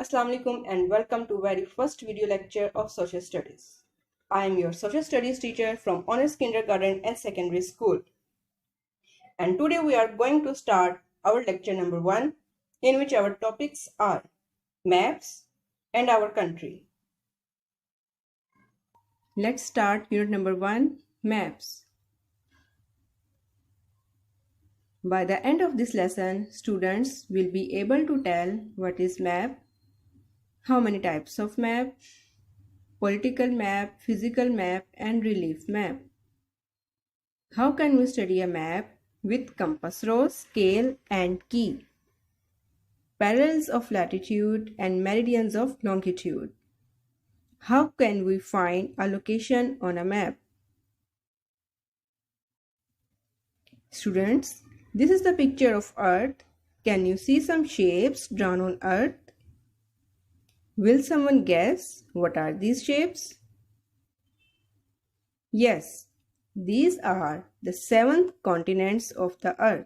Assalamu alaikum and welcome to very first video lecture of social studies. I am your social studies teacher from Honors Kindergarten and Secondary School. And today we are going to start our lecture number 1, in which our topics are maps and our country. Let's start unit number 1, maps. By the end of this lesson, students will be able to tell what is map, how many types of map, political map, physical map, and relief map. How can we study a map with compass rose, scale, and key? Parallels of latitude and meridians of longitude. How can we find a location on a map? Students, this is the picture of Earth. Can you see some shapes drawn on Earth? Will someone guess what are these shapes? Yes, these are the 7 continents of the Earth.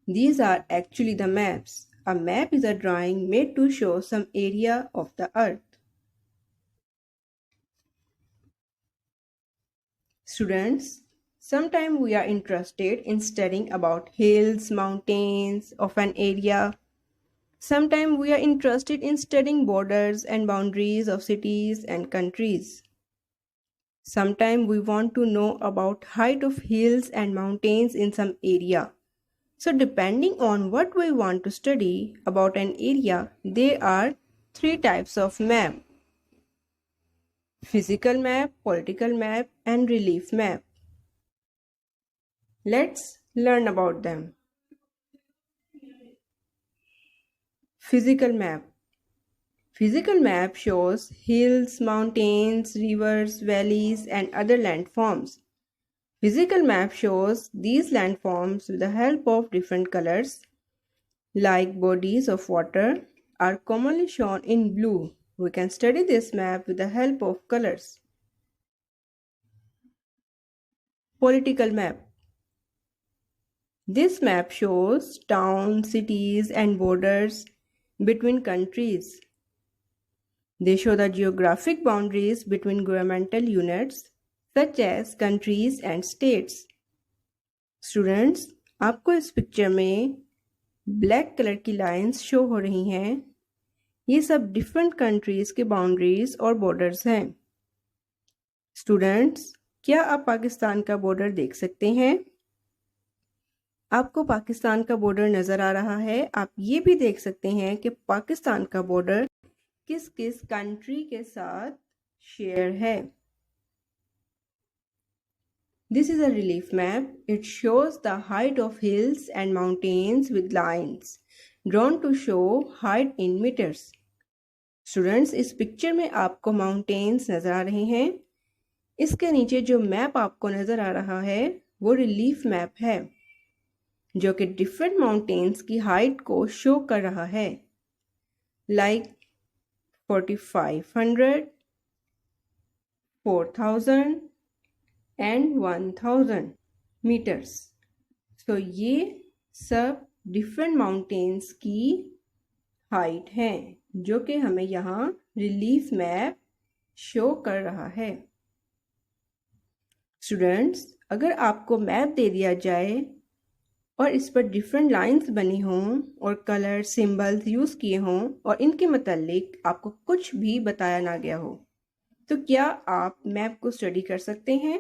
These are actually the maps. A map is a drawing made to show some area of the Earth. Students, sometimes we are interested in studying about hills, mountains of an area. Sometimes we are interested in studying borders and boundaries of cities and countries. Sometimes we want to know about height of hills and mountains in some area. So depending on what we want to study about an area, there are 3 types of map: physical map, political map, and relief map. Let's learn about them. Physical map. Physical map shows hills, mountains, rivers, valleys, and other landforms. Physical map shows these landforms with the help of different colors, like bodies of water are commonly shown in blue. We can study this map with the help of colors. Political map. This map shows towns, cities, and borders between countries. They show the geographic boundaries between governmental units such as countries and states. Students, आपको इस picture में black colour की lines show हो रही हैं. ये सब different countries के बाउंड्रीज और बॉर्डर्स हैं. स्टूडेंट्स, क्या आप पाकिस्तान का बॉर्डर देख सकते हैं? आपको पाकिस्तान का बॉर्डर नजर आ रहा है. आप ये भी देख सकते हैं कि पाकिस्तान का बॉर्डर किस किस कंट्री के साथ शेयर है. This is a relief map. It shows the height of hills and mountains with lines drawn to show height in meters. Students, इस पिक्चर में आपको माउंटेन्स नजर आ रहे हैं. इसके नीचे जो मैप आपको नजर आ रहा है वो रिलीफ मैप है, जो कि डिफरेंट माउंटेन्स की हाइट को शो कर रहा है, लाइक 4500, 4000 and 1000 meters. So ये सब डिफरेंट माउंटेन्स की हाइट हैं, जो कि हमें यहाँ रिलीफ मैप शो कर रहा है. स्टूडेंट्स, अगर आपको मैप दे दिया जाए और इस पर डिफरेंट लाइंस बनी हों और कलर सिंबल्स यूज़ किए हों और इनके मतलब आपको कुछ भी बताया ना गया हो, तो क्या आप मैप को स्टडी कर सकते हैं?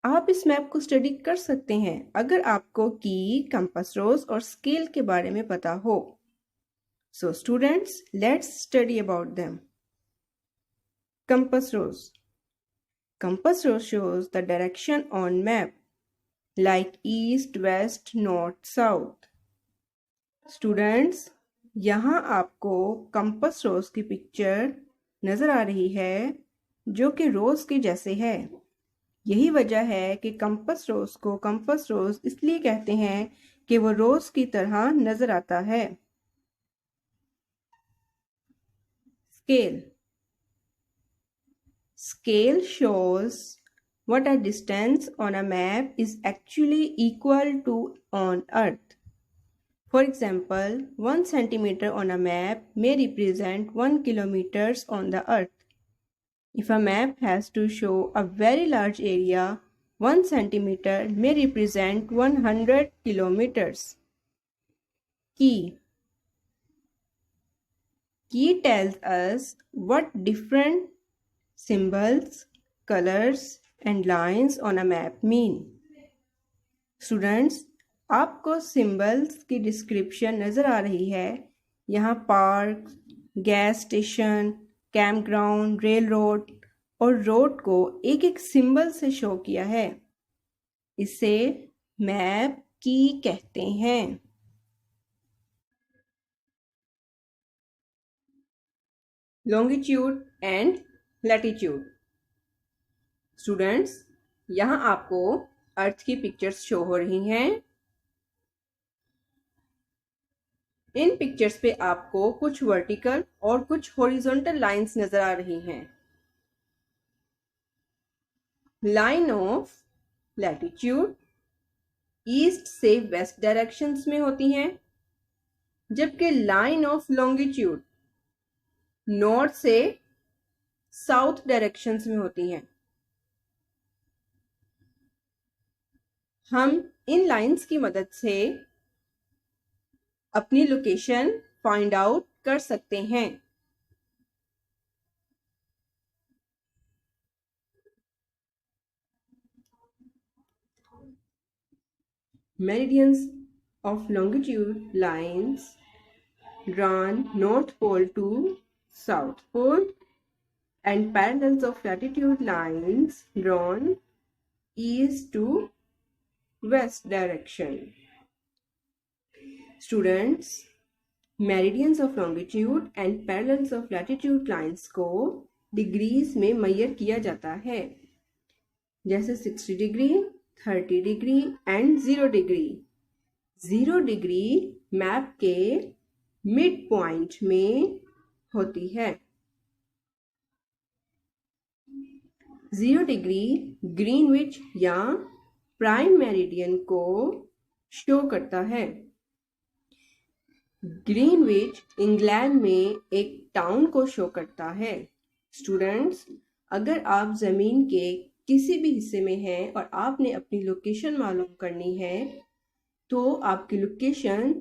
आप इस मैप को स्टडी कर सकते हैं अगर आपको की, कंपास रोज और स्केल के बारे में पता हो. So students, let's study about them. Compass rose. Compass rose shows the direction on map like east, west, north, south. Students, यहाँ आपको कंपास रोज की पिक्चर नजर आ रही है जो कि रोज के जैसे है. यही वजह है कि कंपास रोज को कंपास रोज इसलिए कहते हैं कि वो रोज की तरह नजर आता है. Scale. Scale shows what a distance on a map is actually equal to on Earth. For example, 1 centimeter on a map may represent 1 kilometers on the earth. If a map has to show a very large area, 1 centimeter may represent 100 kilometers. Key. Key tells us what different symbols, colors and lines on a map mean. Students, आपको symbols की description नज़र आ रही है। यहाँ park, gas station, camp ground, rail road और road को एक एक सिंबल से शो किया है। इसे मैप की कहते हैं। Longitude and latitude. स्टूडेंट्स, यहाँ आपको अर्थ की पिक्चर्स शो हो रही हैं। इन पिक्चर्स पे आपको कुछ वर्टिकल और कुछ हॉरिजॉन्टल लाइंस नजर आ रही हैं। लाइन ऑफ लैटिट्यूड ईस्ट से वेस्ट डायरेक्शंस में होती हैं, जबकि लाइन ऑफ लॉन्गिट्यूड नॉर्थ से साउथ डायरेक्शंस में होती हैं। हम इन लाइंस की मदद से अपनी लोकेशन फाइंड आउट कर सकते हैं। Meridians of longitude lines run North Pole to South Pole and parallels of latitude lines run east to west direction. Students, meridians of longitude and parallels of latitude lines को degrees में major किया जाता है, जैसे 60 degree, 30 degree and 0 degree. 0 degree map के mid point में होती है। 0 डिग्री ग्रीनविच या प्राइम मेरिडियन को शो करता है। ग्रीनविच इंग्लैंड में एक टाउन को शो करता है। स्टूडेंट्स, अगर आप ज़मीन के किसी भी हिस्से में हैं और आपने अपनी लोकेशन मालूम करनी है, तो आपकी लोकेशन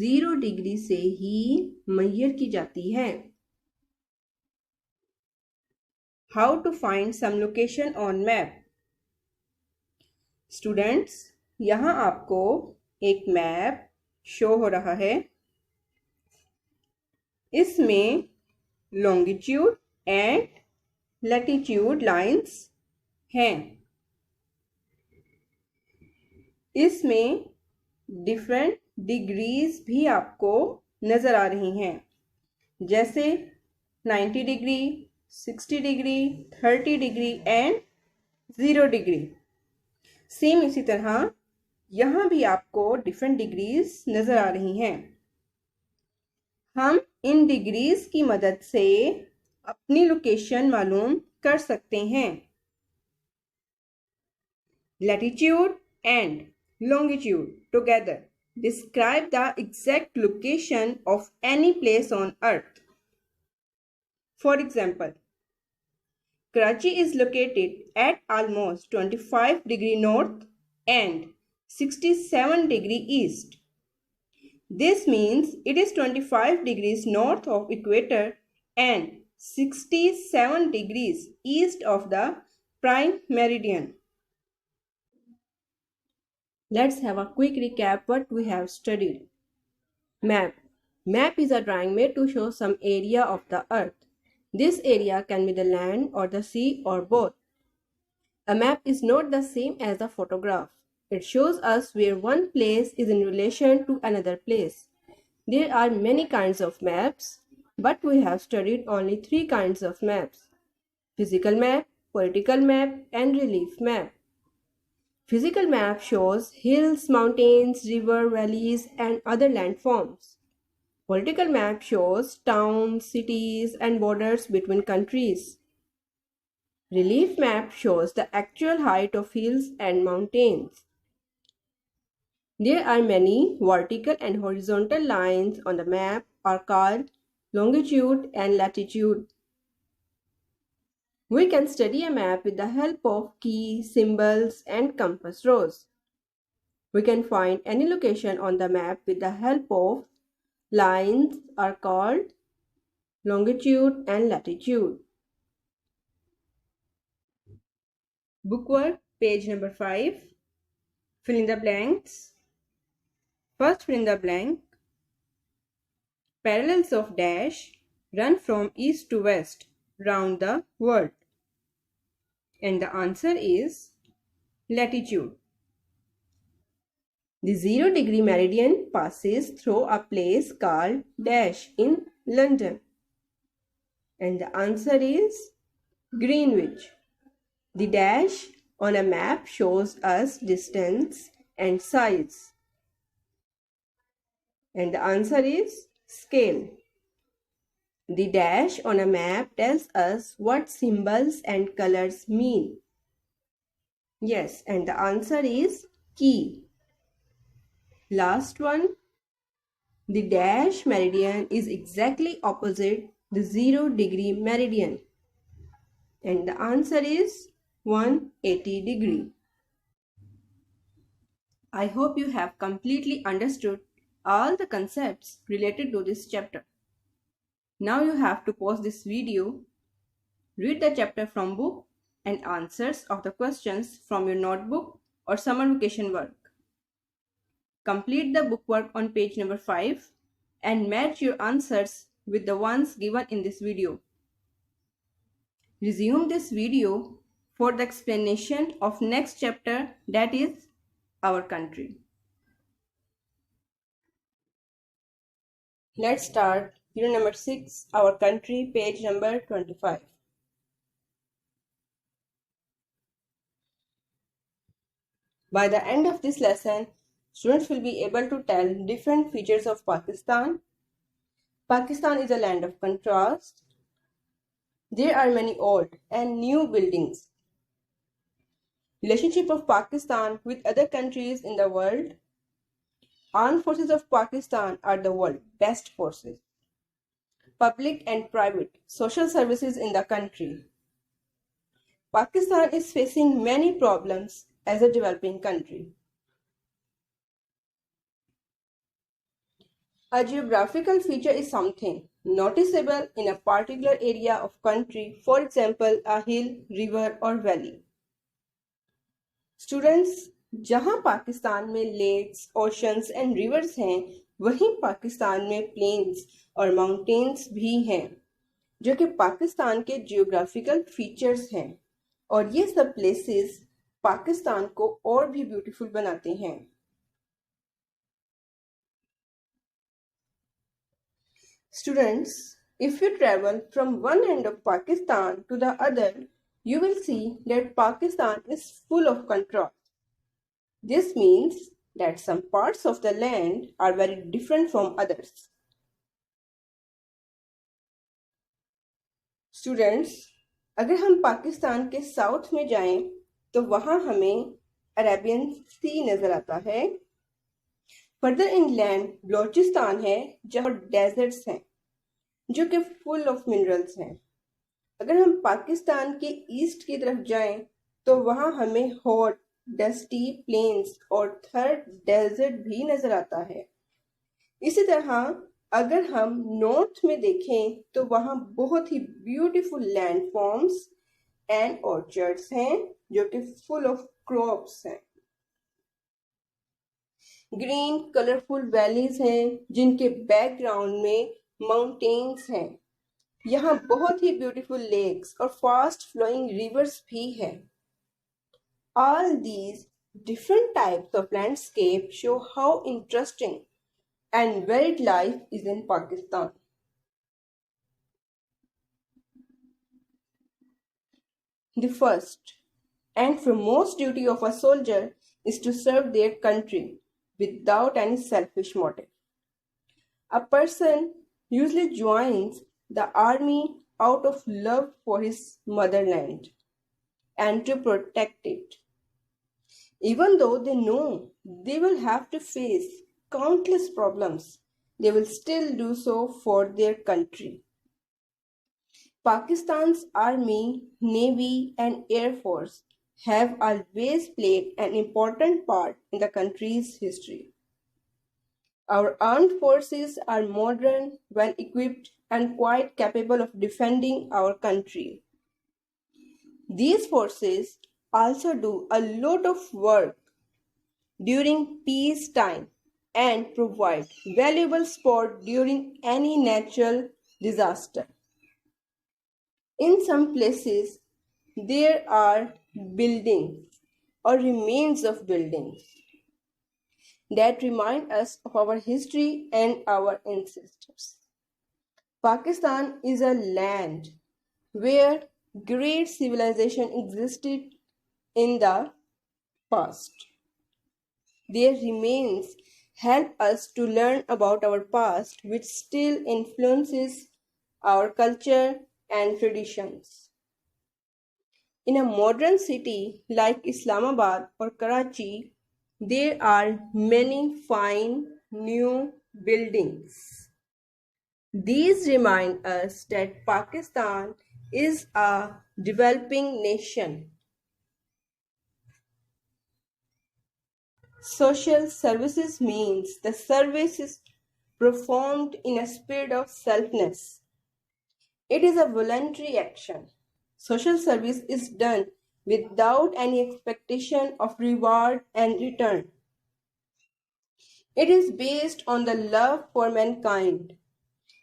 0 डिग्री से ही मेजर की जाती है। How to find some location on map. Students, यहाँ आपको एक मैप शो हो रहा है। इसमें लॉन्गिट्यूड एंड लैटिट्यूड लाइंस हैं। इसमें डिफरेंट डिग्रीज भी आपको नज़र आ रही हैं, जैसे 90 degree, 60 degree, 30 degree and 0 degree. Same इसी तरह यहाँ भी आपको डिफरेंट डिग्रीज नज़र आ रही हैं। हम इन डिग्रीज की मदद से अपनी लोकेशन मालूम कर सकते हैं। Latitude and longitude together describe the exact location of any place on earth. For example, Karachi is located at almost 25 degree north and 67 degree east. This means it is 25 degrees north of equator and 67 degrees east of the prime meridian. Let's have a quick recap what we have studied. Map. Map is a drawing made to show some area of the earth. This area can be the land or the sea or both. A map is not the same as a photograph. It shows us where one place is in relation to another place. There are many kinds of maps, but we have studied only 3 kinds of maps: physical map, political map, and relief map. Physical map shows hills, mountains, river, valleys, and other landforms. Political map shows towns, cities, and borders between countries. Relief map shows the actual height of hills and mountains. There are many vertical and horizontal lines on the map are called longitude and latitude. We can study a map with the help of key, symbols, and compass rose. We can find any location on the map with the help of lines are called longitude and latitude. Bookwork, page number 5. Fill in the blanks. First fill in the blank. Parallels of dash run from east to west round the world. And the answer is latitude. The 0-degree meridian passes through a place called dash in London. And the answer is Greenwich. The dash on a map shows us distance and size. And the answer is scale. The dash on a map tells us what symbols and colors mean. Yes, and the answer is key. Last one. The dash meridian is exactly opposite the 0-degree meridian. And the answer is 180 degree. I hope you have completely understood all the concepts related to this chapter. Now you have to pause this video, read the chapter from book and answers of the questions from your notebook or summer vacation work. Complete the bookwork on page number 5 and match your answers with the ones given in this video. Resume this video for the explanation of next chapter, that is our country. Let's start unit number 6, our country, page number 25. By the end of this lesson, students will be able to tell different features of Pakistan. Pakistan is a land of contrast. There are many old and new buildings. Relationship of Pakistan with other countries in the world. Armed forces of Pakistan are the world's best forces. Public and private social services in the country. Pakistan is facing many problems as a developing country. A geographical feature is something noticeable in a particular area of country, for example, a hill, river or valley. Students, जहाँ पाकिस्तान में lakes, oceans and reverse हैं, वहीं पाकिस्तान में planes और mountains भी हैं, जो कि पाकिस्तान के जियोग्राफिकल फीचर्स हैं, और ये सब प्लेसेस पाकिस्तान को और भी ब्यूटीफुल बनाते हैं. Students, if you travel from one end of Pakistan to the other, you will see that Pakistan is full of contrast. This means that some parts of the land are very different from others. Students, अगर हम पाकिस्तान के south में जाएं, तो वहां हमें Arabian सी नजर आता है. फर्दर इनलैंड बलोचिस्तान है, जहां डेजर्ट्स हैं, जो कि फुल ऑफ मिनरल्स हैं. अगर हम पाकिस्तान के ईस्ट की तरफ जाएं, तो वहां हमें हॉट डस्टी प्लेन्स और थर्ड डेजर्ट भी नजर आता है. इसी तरह अगर हम नॉर्थ में देखें, तो वहां बहुत ही ब्यूटीफुल लैंडफॉर्म्स एंड ऑर्चर्ड्स हैं, जो कि फुल ऑफ क्रॉप्स हैं. ग्रीन कलरफुल वैलीज हैं, जिनके बैकग्राउंड में माउंटेन्स हैं. यहाँ बहुत ही ब्यूटीफुल लेक्स और फास्ट फ्लोइंग रिवर्स भी हैं. All these different types of landscape show how interesting and varied life is in Pakistan. The first and foremost duty of a soldier is to serve their country without any selfish motive. A person usually joins the army out of love for his motherland and to protect it. Even though they know they will have to face countless problems, they will still do so for their country. Pakistan's army, navy, and air force have always played an important part in the country's history. Our armed forces are modern, well equipped, and quite capable of defending our country. These forces also do a lot of work during peacetime and provide valuable support during any natural disaster. In some places, there are buildings or remains of buildings that remind us of our history and our ancestors. Pakistan is a land where great civilization existed in the past. Their remains help us to learn about our past, which still influences our culture and traditions. In a modern city like Islamabad or Karachi, there are many fine new buildings. These remind us that Pakistan is a developing nation. Social services means the service is performed in a spirit of selflessness. It is a voluntary action. Social service is done without any expectation of reward and return. It is based on the love for mankind.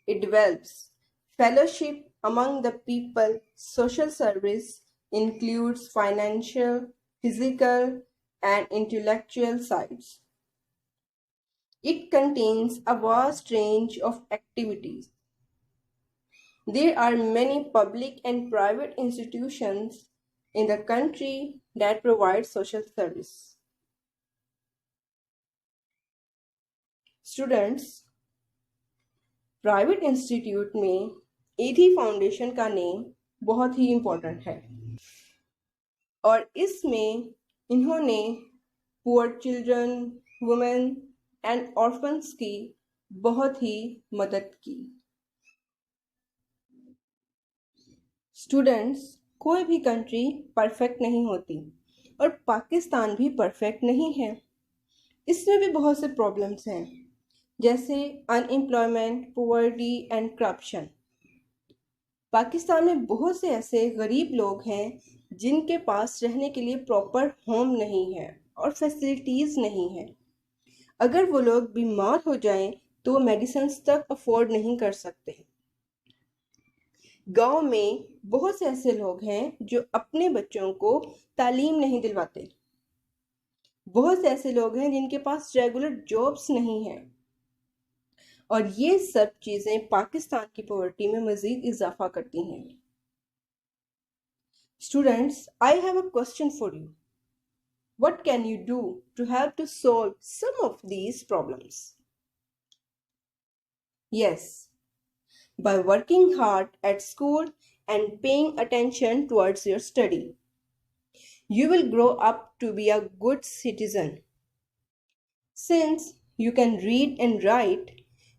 It develops fellowship among the people. Social service includes financial, physical, and intellectual sides. It contains a vast range of activities. There are many public and private institutions in the country that provide social service. Students, private institute में एथी foundation का name बहुत ही important है और इसमें इन्होंने poor children, women and orphans की बहुत ही मदद की। स्टूडेंट्स, कोई भी कंट्री परफेक्ट नहीं होती और पाकिस्तान भी परफेक्ट नहीं है। इसमें भी बहुत से प्रॉब्लम्स हैं, जैसे unemployment, poverty and corruption. Pakistan में बहुत से ऐसे गरीब लोग हैं जिनके पास रहने के लिए प्रॉपर होम नहीं है और फैसिलिटीज़ नहीं है। अगर वो लोग बीमार हो जाएं तो वो मेडिसिन तक अफोर्ड नहीं कर सकते। गांव में बहुत से ऐसे लोग हैं जो अपने बच्चों को तालीम नहीं दिलवाते। बहुत से ऐसे लोग हैं जिनके पास रेगुलर जॉब्स नहीं हैं और ये सब चीज़ें पाकिस्तान की पॉवर्टी में मज़ीद इजाफा करती हैं। Students, I have a question for you. What can you do to help to solve some of these problems? Yes, by working hard at school and paying attention towards your study. You will grow up to be a good citizen. Since you can read and write,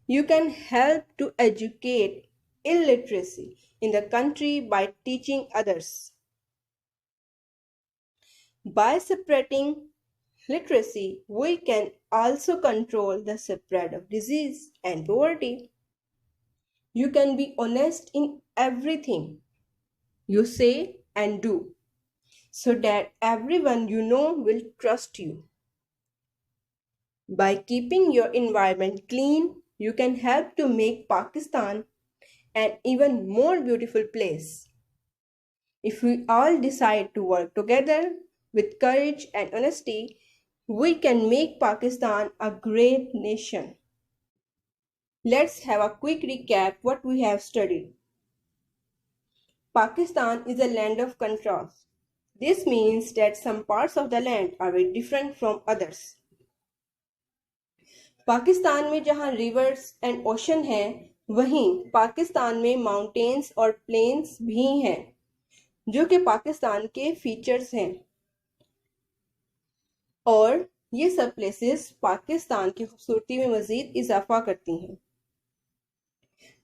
you can help to educate illiteracy in the country by teaching others. By separating literacy, we can also control the spread of disease and poverty. You can be honest in everything you say and do, so that everyone you know will trust you. By keeping your environment clean, you can help to make Pakistan an even more beautiful place. If we all decide to work together with courage and honesty, we can make Pakistan a great nation. Let's have a quick recap what we have studied. Pakistan is a land of contrast. This means that some parts of the land are very different from others. Pakistan में जहाँ reverse and ocean है, वहीं पाकिस्तान में mountains और planes भी हैं, जो कि पाकिस्तान के फीचर्स हैं। और ये सब प्लेसेस पाकिस्तान की खूबसूरती में मज़ीद इजाफा करती हैं।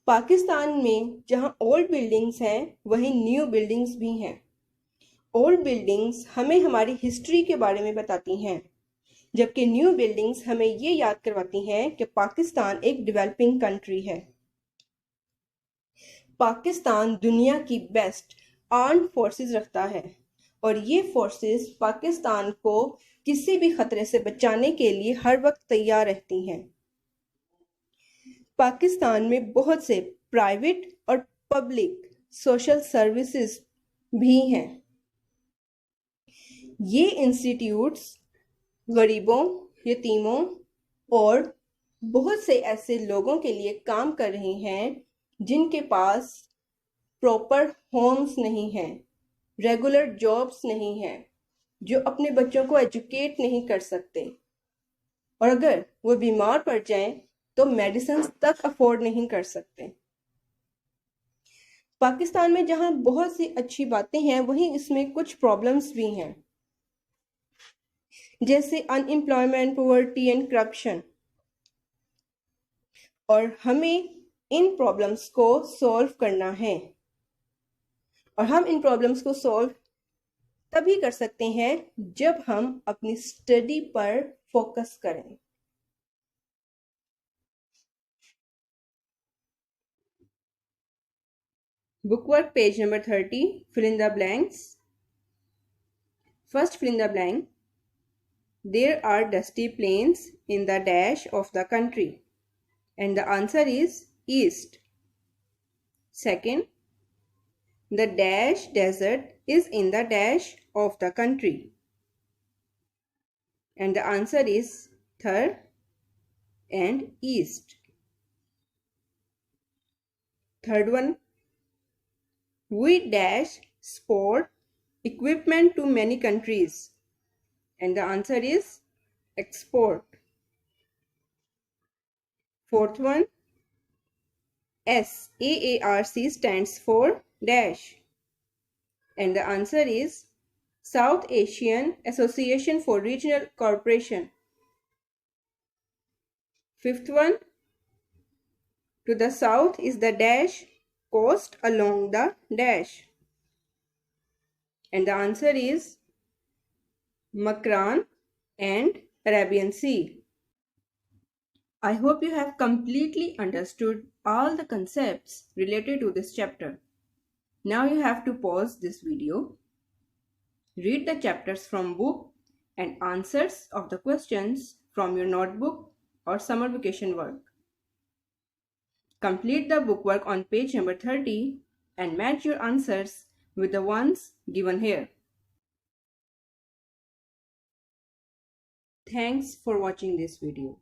पाकिस्तान में जहाँ ओल्ड बिल्डिंग्स हैं वहीं न्यू बिल्डिंग्स भी हैं। ओल्ड बिल्डिंग्स हमें हमारी हिस्ट्री के बारे में बताती हैं, जबकि न्यू बिल्डिंग्स हमें ये याद करवाती हैं कि पाकिस्तान एक डेवलपिंग कंट्री है। पाकिस्तान दुनिया की बेस्ट आर्म्ड फोर्सेस रखता है और ये फोर्सेस पाकिस्तान को किसी भी खतरे से बचाने के लिए हर वक्त तैयार रहती हैं। पाकिस्तान में बहुत से प्राइवेट और पब्लिक सोशल सर्विसेज भी हैं। ये इंस्टीट्यूट्स गरीबों, यतीमों और बहुत से ऐसे लोगों के लिए काम कर रही हैं जिनके पास प्रॉपर होम्स नहीं हैं, रेगुलर जॉब्स नहीं हैं, जो अपने बच्चों को एजुकेट नहीं कर सकते और अगर वो बीमार पड़ जाएं तो मेडिसिन तक अफोर्ड नहीं कर सकते। पाकिस्तान में जहां बहुत सी अच्छी बातें हैं वहीं इसमें कुछ प्रॉब्लम्स भी हैं, जैसे अनएम्प्लॉयमेंट, पॉवर्टी एंड करप्शन। और हमें इन प्रॉब्लम्स को सॉल्व करना है और हम इन प्रॉब्लम्स को सॉल्व तभी कर सकते हैं जब हम अपनी स्टडी पर फोकस करें। Bookwork page number 30. Fill in the blanks. First, fill in the blank. There are dusty plains in the dash of the country. And the answer is east. Second, the dash desert is in the dash of the country. And the answer is third and east. Third one, we dash export equipment to many countries. And the answer is export. Fourth one, SAARC stands for dash. And the answer is South Asian Association for Regional Cooperation. Fifth one, to the south is the dash coast along the dash. And the answer is Makran and Arabian Sea. I hope you have completely understood all the concepts related to this chapter. Now you have to pause this video, read the chapters from book and answers of the questions from your notebook or summer vacation work. Complete the bookwork on page number 30 and match your answers with the ones given here. Thanks for watching this video.